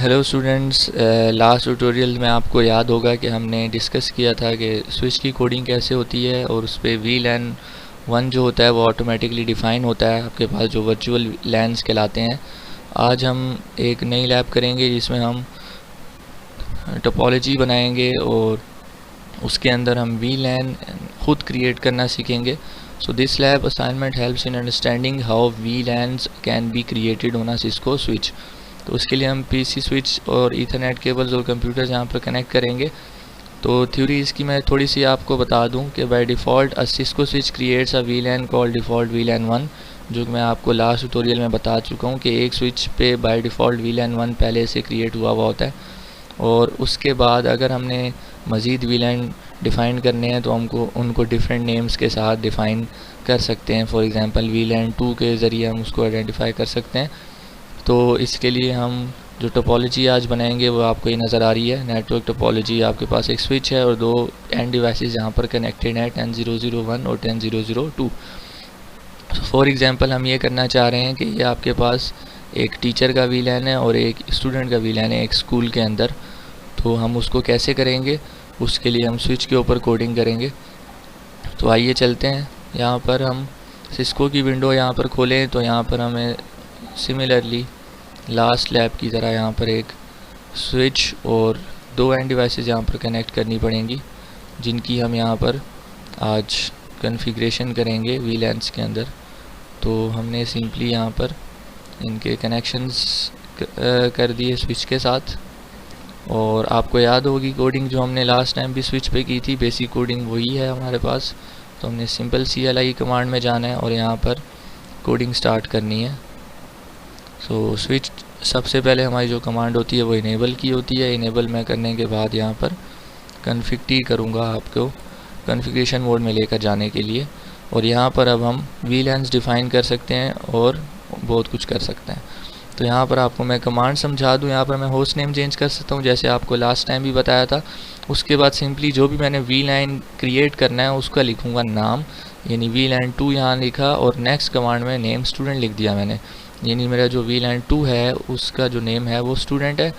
Hello students, last tutorial में आपको याद होगा कि हमने डिस्कस किया था कि स्विच की कोडिंग कैसे होती है और उस पर VLAN 1 जो होता है वो ऑटोमेटिकली डिफ़ाइन होता है आपके पास, जो वर्चुअल लैन्स कहलाते हैं। आज हम एक नई लैब करेंगे जिसमें हम टोपोलॉजी बनाएंगे और उसके अंदर हम VLAN खुद क्रिएट करना सीखेंगे। So this lab assignment helps in understanding how VLANs can be created on a Cisco switch. तो उसके लिए हम PC स्विच और ईथरनेट केबल्स और कंप्यूटर्स यहाँ पर कनेक्ट करेंगे। तो थ्योरी इसकी मैं थोड़ी सी आपको बता दूं कि by default a Cisco switch creates a VLAN called default VLAN 1, जो मैं आपको लास्ट ट्यूटोरियल में बता चुका हूँ कि एक स्विच पे बाय डिफ़ॉल्ट VLAN 1 पहले से क्रिएट हुआ होता है। और उसके बाद अगर हमने मज़ीद VLAN डिफ़ाइन करने हैं तो हमको उनको डिफरेंट नेम्स के साथ डिफ़ाइन कर सकते हैं। फॉर एग्ज़ाम्पल VLAN 2 के ज़रिए हम उसको आइडेंटिफाई कर सकते हैं। तो इसके लिए हम जो टोपोलॉजी आज बनाएंगे वो आपको ये नज़र आ रही है। नेटवर्क टोपोलॉजी, आपके पास एक स्विच है और दो एंड डिवाइसेस यहाँ पर कनेक्टेड हैं, 10001 और 10002। फॉर एग्ज़ाम्पल हम ये करना चाह रहे हैं कि ये आपके पास एक टीचर का VLAN है और एक स्टूडेंट का VLAN है एक स्कूल के अंदर। तो हम उसको कैसे करेंगे, उसके लिए हम स्विच के ऊपर कोडिंग करेंगे। तो आइए चलते हैं। यहाँ पर हम सिस्को की विंडो यहाँ पर खोलें तो यहाँ पर हमें सिमिलरली लास्ट लैब की तरह यहाँ पर एक स्विच और दो एंड डिवाइसेस यहाँ पर कनेक्ट करनी पड़ेंगी, जिनकी हम यहाँ पर आज कॉन्फ़िगरेशन करेंगे VLANs के अंदर। तो हमने सिंपली यहाँ पर इनके कनेक्शंस कर दिए स्विच के साथ। और आपको याद होगी कोडिंग जो हमने लास्ट टाइम भी स्विच पे की थी, बेसिक कोडिंग वही है हमारे पास। तो हमने सिंपल CLI कमांड में जाना है और यहाँ पर कोडिंग स्टार्ट करनी है। सो स्विच सबसे पहले हमारी जो कमांड होती है वो इनेबल की होती है। इनेबल में करने के बाद यहाँ पर कॉन्फ़िग टी करूँगा आपको कॉन्फ़िगरेशन मोड में लेकर जाने के लिए। और यहाँ पर अब हम VLANs डिफ़ाइन कर सकते हैं और बहुत कुछ कर सकते हैं। तो यहाँ पर आपको मैं कमांड समझा दूँ। यहाँ पर मैं होस्ट नेम चेंज कर सकता हूँ जैसे आपको लास्ट टाइम भी बताया था। उसके बाद सिंपली जो भी मैंने VLAN क्रिएट करना है उसका लिखूँगा नाम, यानी VLAN 2 यहाँ लिखा और नेक्स्ट कमांड में नेम स्टूडेंट लिख दिया मैंने, यानी मेरा जो VLAN 2 है उसका जो नेम है वो स्टूडेंट है,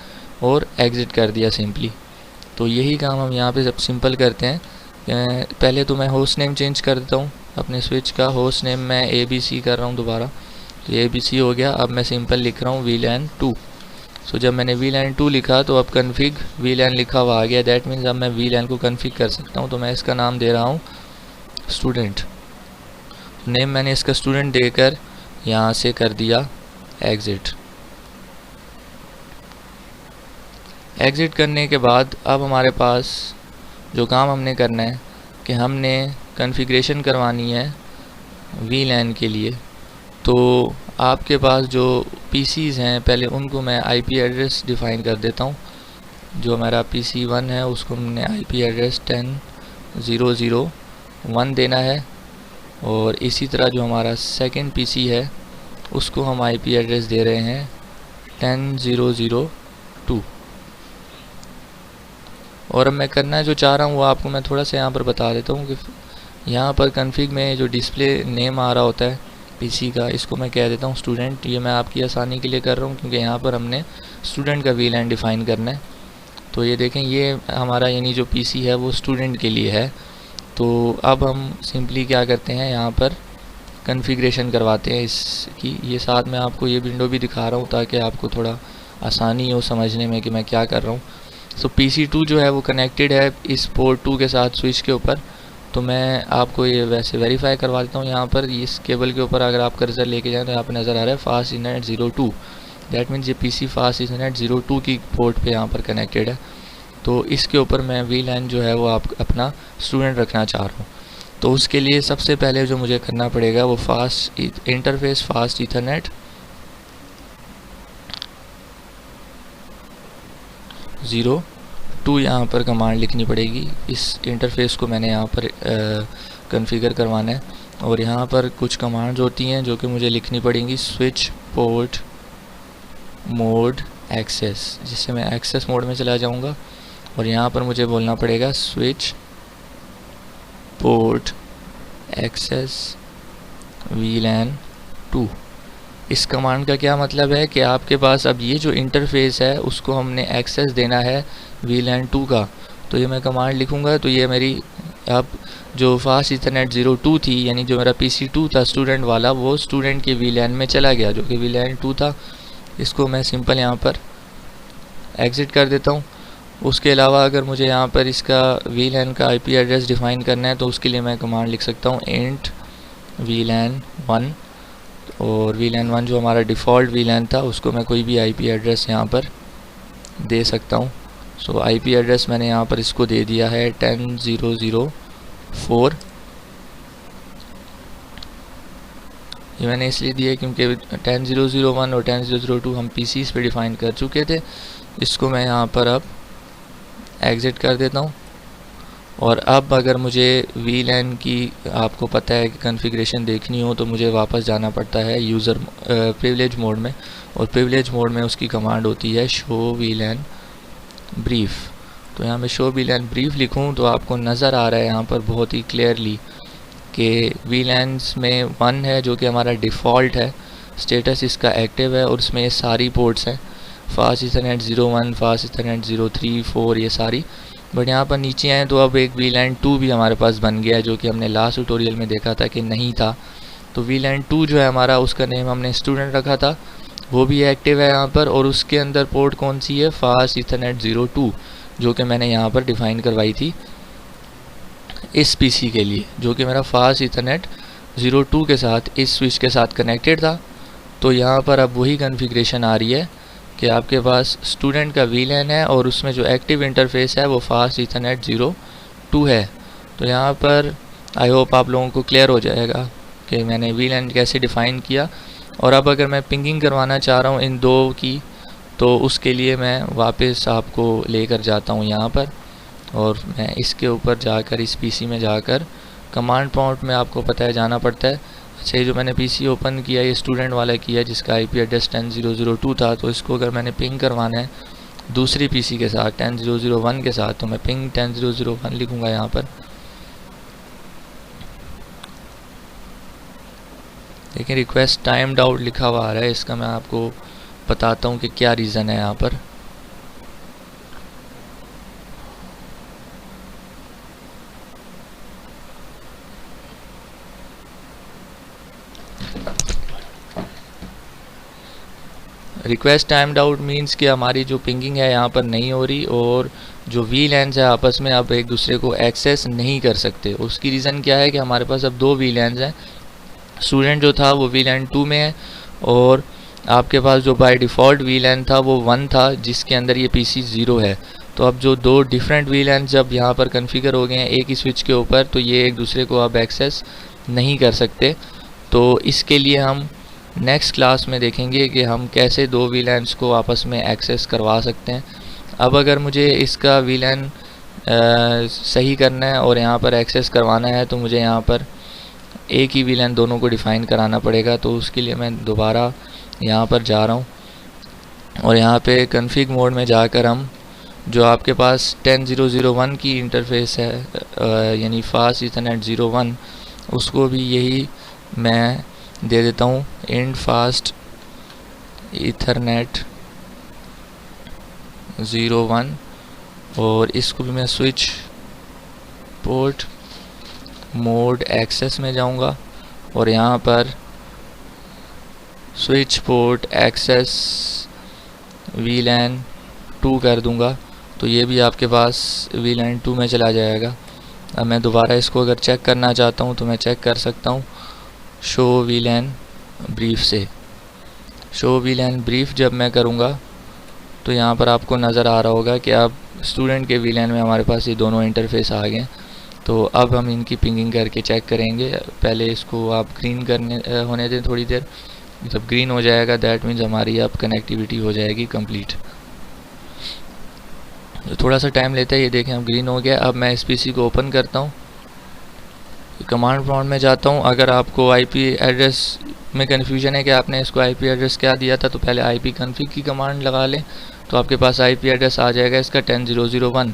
और एग्ज़िट कर दिया सिंपली। तो यही काम हम यहाँ पे सब सिंपल करते हैं। पहले तो मैं होस्ट नेम चेंज कर देता हूँ अपने स्विच का। होस्ट नेम मैं ABC कर रहा हूँ दोबारा, तो ABC हो गया। अब मैं सिंपल लिख रहा हूँ VLAN 2। सो जब मैंने VLAN 2 लिखा तो अब कन्फिग VLAN लिखा हुआ आ गया। दैट मीन्स अब मैं VLAN को कन्फिग कर सकता हूँ। तो मैं इसका नाम दे रहा हूँ स्टूडेंट। नेम मैंने इसका स्टूडेंट देकर यहाँ से कर दिया एग्ज़िट। एग्ज़िट करने के बाद अब हमारे पास जो काम हमने करना है कि हमने कॉन्फ़िगरेशन करवानी है VLAN के लिए। तो आपके पास जो PCs हैं पहले उनको मैं IP एड्रेस डिफ़ाइन कर देता हूँ। जो हमारा PC 1 है उसको हमने IP एड्रेस 10.0.0.1 देना है, और इसी तरह जो हमारा सेकंड PC है उसको हम IP एड्रेस दे रहे हैं 10.0.0.2। और अब मैं करना जो चाह रहा हूँ वो आपको मैं थोड़ा सा यहाँ पर बता देता हूँ कि यहाँ पर कॉन्फ़िग में जो डिस्प्ले नेम आ रहा होता है PC का, इसको मैं कह देता हूँ स्टूडेंट। ये मैं आपकी आसानी के लिए कर रहा हूँ क्योंकि यहाँ पर हमने स्टूडेंट का VLAN डिफ़ाइन करना है। तो ये देखें, ये हमारा यानी जो PC है वो स्टूडेंट के लिए है। तो अब हम सिंपली क्या करते हैं, यहाँ पर कॉन्फ़िगरेशन करवाते हैं इसकी। ये साथ में आपको ये विंडो भी दिखा रहा हूँ ताकि आपको थोड़ा आसानी हो समझने में कि मैं क्या कर रहा हूँ। सो PC 2 जो है वो कनेक्टेड है इस पोर्ट 2 के साथ स्विच के ऊपर। तो मैं आपको ये वैसे वेरीफाई करवा देता हूँ। यहाँ पर इस केबल के ऊपर अगर आप कर्सर लेके जाएँ तो यहाँ पर नज़र आ रहा है फास्ट इथरनेट 02। दैट मीन्स ये PC फास्ट इथरनेट 02 की पोर्ट पे यहाँ पर कनेक्टेड है। तो इसके ऊपर मैं VLAN जो है वो आप अपना स्टूडेंट रखना चाह रहा हूँ। तो उसके लिए सबसे पहले जो मुझे करना पड़ेगा वो फास्ट इंटरफेस फास्ट इथरनेट 02 यहाँ पर कमांड लिखनी पड़ेगी। इस इंटरफेस को मैंने यहाँ पर कॉन्फ़िगर करवाना है। और यहाँ पर कुछ कमांड्स होती हैं जो कि मुझे लिखनी पड़ेंगी। स्विच पोर्ट मोड एक्सेस, जिससे मैं एक्सेस मोड में चला जाऊँगा। और यहाँ पर मुझे बोलना पड़ेगा स्विच पोर्ट एक्सेस VLAN 2। इस कमांड का क्या मतलब है कि आपके पास अब ये जो इंटरफेस है उसको हमने एक्सेस देना है VLAN 2 का। तो ये मैं कमांड लिखूँगा तो ये मेरी अब जो फास्ट इथरनेट 02 थी, यानी जो मेरा PC2 था स्टूडेंट वाला, वो स्टूडेंट के VLAN में चला गया जो कि VLAN 2 था। इसको मैं सिंपल यहाँ पर एग्ज़िट कर देता हूँ। उसके अलावा अगर मुझे यहाँ पर इसका VLAN का IP एड्रेस डिफ़ाइन करना है तो उसके लिए मैं कमांड लिख सकता हूँ int VLAN 1, और VLAN 1 जो हमारा डिफ़ॉल्ट VLAN था उसको मैं कोई भी IP एड्रेस यहाँ पर दे सकता हूँ। सो IP एड्रेस मैंने यहाँ पर इसको दे दिया है 10004। ये मैंने इसलिए दिया क्योंकि 10001 और 10002 हम PCs पे डिफ़ाइन कर चुके थे। इसको मैं यहाँ पर अब एग्ज़िट कर देता हूँ। और अब अगर मुझे VLAN की आपको पता है कि कॉन्फ़िगरेशन देखनी हो तो मुझे वापस जाना पड़ता है यूज़र प्रिविलेज मोड में, और प्रिविलेज मोड में उसकी कमांड होती है शो VLAN ब्रीफ। तो यहाँ मैं शो VLAN ब्रीफ लिखूँ तो आपको नज़र आ रहा है यहाँ पर बहुत ही क्लियरली कि VLANs में 1 है जो कि हमारा डिफ़ॉल्ट है, स्टेटस इसका एक्टिव है और उसमें ये सारी पोर्ट्स हैं, फास्ट इथरनेट 01, फास्ट इथरनेट 03, 4, ये सारी। बट यहाँ पर नीचे आए तो अब एक VLAN 2 भी हमारे पास बन गया है जो कि हमने लास्ट ट्यूटोरियल में देखा था कि नहीं था। तो VLAN 2 जो है हमारा, उसका नेम हमने स्टूडेंट रखा था, वो भी एक्टिव है यहाँ पर। और उसके अंदर पोर्ट कौन सी है, फास्ट इथरनेट 02, जो कि मैंने यहाँ पर डिफ़ाइन करवाई थी इस PC के लिए, जो कि मेरा फास्ट इथरनेट 02 के साथ इस स्विच के साथ कनेक्टेड था। तो यहाँ पर अब वही कॉन्फ़िगरेशन आ रही है कि आपके पास स्टूडेंट का VLAN है और उसमें जो एक्टिव इंटरफेस है वो फास्ट इथरनेट 02 है। तो यहाँ पर आई होप आप लोगों को क्लियर हो जाएगा कि मैंने VLAN कैसे डिफ़ाइन किया। और अब अगर मैं पिंगिंग करवाना चाह रहा हूँ इन दो की, तो उसके लिए मैं वापस आपको लेकर जाता हूँ यहाँ पर, और मैं इसके ऊपर जाकर इस PC में जाकर कमांड प्रॉम्प्ट में आपको पता है जाना पड़ता है। अच्छा, ये जो मैंने PC ओपन किया ये स्टूडेंट वाला किया जिसका IP एड्रेस 10002 था। तो इसको अगर मैंने पिंग करवाना है दूसरी PC के साथ 10001 के साथ, तो मैं पिंग 10001 लिखूँगा यहाँ पर। लेकिन रिक्वेस्ट टाइम्ड आउट लिखा हुआ आ रहा है, इसका मैं आपको बताता हूँ कि क्या रीज़न है यहाँ पर। रिक्वेस्ट टाइम्ड आउट मीन्स कि हमारी जो पिंगिंग है यहाँ पर नहीं हो रही और जो VLANs है आपस में अब एक दूसरे को एक्सेस नहीं कर सकते। उसकी रीज़न क्या है कि हमारे पास अब दो VLANs हैं, स्टूडेंट जो था वो VLAN 2 में है और आपके पास जो बाय डिफ़ॉल्ट VLAN था वो 1 था जिसके अंदर ये PC 0 है। तो अब जो दो डिफरेंट VLANs जब यहाँ पर कन्फिगर हो गए हैं एक ही स्विच के ऊपर, तो ये एक दूसरे को अब एक्सेस नहीं कर सकते। तो इसके लिए हम नेक्स्ट क्लास में देखेंगे कि हम कैसे दो VLANs को आपस में एक्सेस करवा सकते हैं। अब अगर मुझे इसका VLAN सही करना है और यहाँ पर एक्सेस करवाना है तो मुझे यहाँ पर एक ही VLAN दोनों को डिफ़ाइन कराना पड़ेगा। तो उसके लिए मैं दोबारा यहाँ पर जा रहा हूँ और यहाँ पे कॉन्फ़िग मोड में जाकर हम जो आपके पास 10001 की इंटरफेस है यानी फास्ट इथरनेट 01, उसको भी यही मैं दे देता हूँ इंट फास्ट इथरनेट 01, और इसको भी मैं स्विच पोर्ट मोड एक्सेस में जाऊंगा और यहाँ पर स्विच पोर्ट एक्सेस VLAN 2 कर दूंगा। तो ये भी आपके पास VLAN 2 में चला जाएगा। अब मैं दोबारा इसको अगर चेक करना चाहता हूँ तो मैं चेक कर सकता हूँ शो VLAN ब्रीफ से। शो VLAN ब्रीफ जब मैं करूँगा तो यहाँ पर आपको नज़र आ रहा होगा कि अब स्टूडेंट के VLAN में हमारे पास ये दोनों इंटरफेस आ गए। तो अब हम इनकी पिंगिंग करके चेक करेंगे। पहले इसको आप ग्रीन करने होने दें थोड़ी देर, जब ग्रीन हो जाएगा दैट मीन्स हमारी अब कनेक्टिविटी हो जाएगी कंप्लीट। तो थोड़ा सा टाइम लेता है, ये देखें अब ग्रीन हो गया। अब मैं इस PC को ओपन करता हूँ, कमांड प्रॉम्प्ट में जाता हूँ। अगर आपको IP एड्रेस में कन्फ्यूजन है कि आपने इसको IP एड्रेस क्या दिया था, तो पहले IP config की कमांड लगा लें तो आपके पास IP एड्रेस आ जाएगा इसका 10001।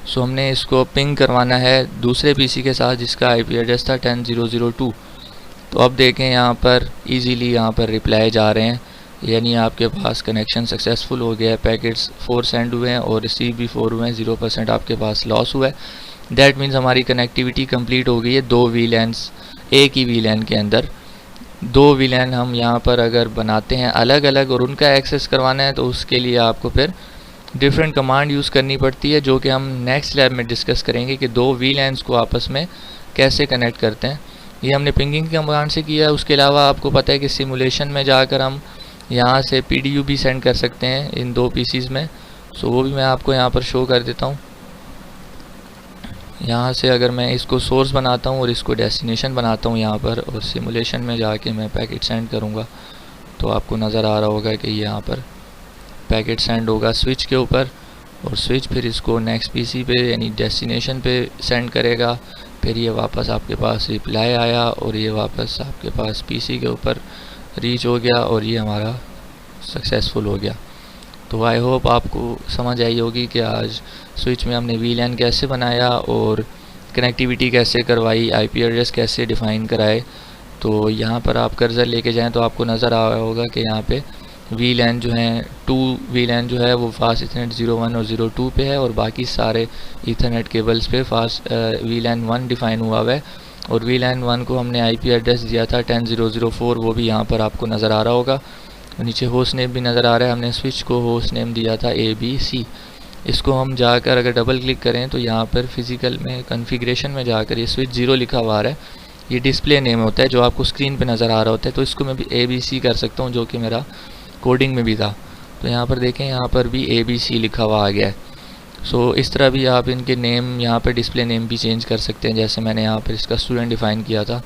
सो हमने इसको पिंग करवाना है दूसरे PC के साथ जिसका IP एड्रेस था 10002। तो अब देखें यहाँ पर इजीली यहाँ पर रिप्लाई जा रहे हैं, यानी आपके पास कनेक्शन सक्सेसफुल हो गया है, पैकेट्स 4 सेंड हुए हैं और रिसीव भी 4 हुए हैं, 0% आपके पास लॉस हुआ है। दैट मीन्स हमारी कनेक्टिविटी कंप्लीट हो गई है 2 VLANs एक ही VLAN के अंदर। 2 VLAN हम यहाँ पर अगर बनाते हैं अलग अलग और उनका एक्सेस करवाना है तो उसके लिए आपको फिर डिफरेंट कमांड यूज़ करनी पड़ती है, जो कि हम नेक्स्ट लैब में डिस्कस करेंगे कि 2 VLANs को आपस में कैसे कनेक्ट करते हैं। ये हमने पिंगिंग कमांड से किया है। उसके अलावा आपको पता है कि सिमुलेशन में जाकर हम यहाँ से PDU भी सेंड कर सकते हैं इन 2 पीसीज़ में। सो वो भी मैं आपको यहाँ पर शो कर देता हूँ। यहाँ से अगर मैं इसको सोर्स बनाता हूँ और इसको डेस्टिनेशन बनाता हूँ यहाँ पर, और सिमुलेशन में जाके मैं पैकेट सेंड करूँगा तो आपको नज़र आ रहा होगा कि यहाँ पर पैकेट सेंड होगा स्विच के ऊपर, और स्विच फिर इसको नेक्स्ट पीसी पे यानी डेस्टिनेशन पे सेंड करेगा। फिर ये वापस आपके पास रिप्लाई आया और ये वापस आपके पास पीसी के ऊपर रीच हो गया और ये हमारा सक्सेसफुल हो गया। तो आई होप आपको समझ आई होगी कि आज स्विच में हमने VLAN कैसे बनाया और कनेक्टिविटी कैसे करवाई, IP एड्रेस कैसे डिफ़ाइन कराए। तो यहाँ पर आप कर्सर लेके जाएं तो आपको नज़र आ रहा होगा कि यहाँ पे VLAN जो हैं 2 VLAN जो है वो फास्ट इथरनेट 01 और 02 पे है, और बाकी सारे ईथरनेट केबल्स पे फास्ट VLAN 1 डिफ़ाइन हुआ है। और VLAN 1 को हमने IP एड्रेस दिया था 10.0.0.4, वो भी यहाँ पर आपको नज़र आ रहा होगा। नीचे होस्ट नेम भी नज़र आ रहा है, हमने स्विच को होस्ट नेम दिया था ABC। इसको हम जाकर अगर डबल क्लिक करें तो यहाँ पर फिज़िकल में कॉन्फ़िगरेशन में जाकर ये स्विच 0 लिखा हुआ आ रहा है, ये डिस्प्ले नेम होता है जो आपको स्क्रीन पे नज़र आ रहा होता है। तो इसको मैं भी ABC कर सकता हूँ, जो कि मेरा कोडिंग में भी था। तो यहाँ पर देखें, यहाँ पर भी ABC लिखा हुआ आ गया है। सो इस तरह भी आप इनके नेम यहाँ पर डिस्प्ले नेम भी चेंज कर सकते हैं, जैसे मैंने यहाँ पर इसका स्टूडेंट डिफ़ाइन किया था।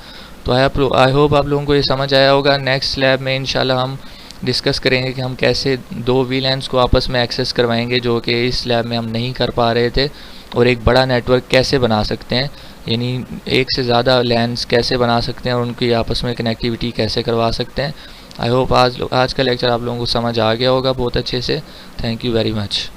तो आई होप आप लोगों को ये समझ आया होगा। नेक्स्ट लैब में इंशाल्लाह हम डिस्कस करेंगे कि हम कैसे 2 VLANs को आपस में एक्सेस करवाएंगे, जो कि इस लैब में हम नहीं कर पा रहे थे, और एक बड़ा नेटवर्क कैसे बना सकते हैं, यानी एक से ज़्यादा LANs कैसे बना सकते हैं और उनकी आपस में कनेक्टिविटी कैसे करवा सकते हैं। आई होप आज का लेक्चर आप लोगों को समझ आ गया होगा बहुत अच्छे से। Thank you very much.